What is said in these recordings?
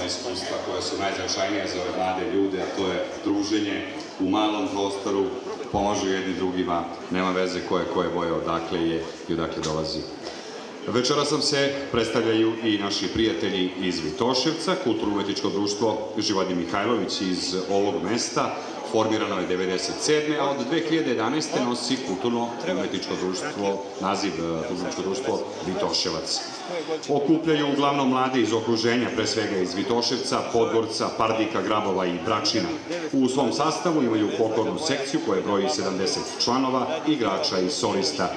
iskustva koja su najznačajnija za ove mlade ljude, a to je druženje u malom prostoru, pomažu jedni drugima, nema veze ko je boje, odakle je i odakle dolazi. Večera sam se predstavljaju i naši prijatelji iz Vitoševca, Kulturno-umetničko društvo Živadi Mihajlović iz ovog mesta, formirano je 1997. a od 2011. nosi Kulturno-umetničko društvo, naziv Kulturno-umetničko društvo Vitoševac. Okupljaju uglavnom mlade iz okruženja, pre svega iz Vitoševca, Podgorca, Pardika, Grabova i Bračina. U svom sastavu imaju folklornu sekciju koja broji 70 članova, igrača i solista.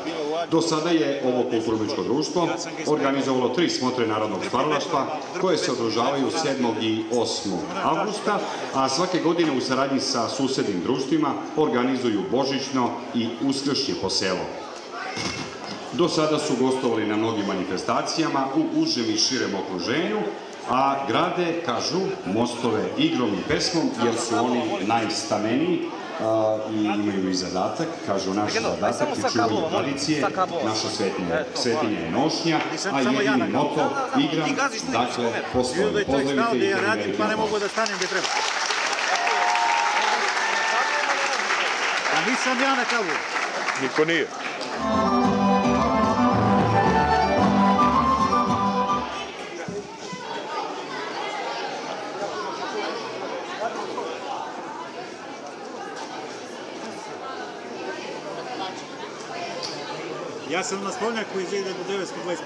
Do sada je ovo Kulturno-umetničko društvo organizovalo 3 smotre narodnog stvaralaštva koje se održavaju 7. i 8. avgusta, a svake godine u saradnji sa susednim društvima organizuju božićno i uskršnje po selu. Do sada su gostovali na mnogim manifestacijama u užem i širem okruženju, a grade, kažu, mostove igrom i pesmom, jer su oni najstameniji i imaju i zadatak, kažu naš zadatak i čuvaju tradicije, naša svetinja je nošnja, a jedini moto igram, dakle, poslove, pozdravite i veliki moto. A nisam ja na kavu. Niko nije. Ja sam na Slavnjaku iz 1921.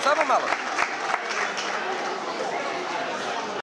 Samo malo.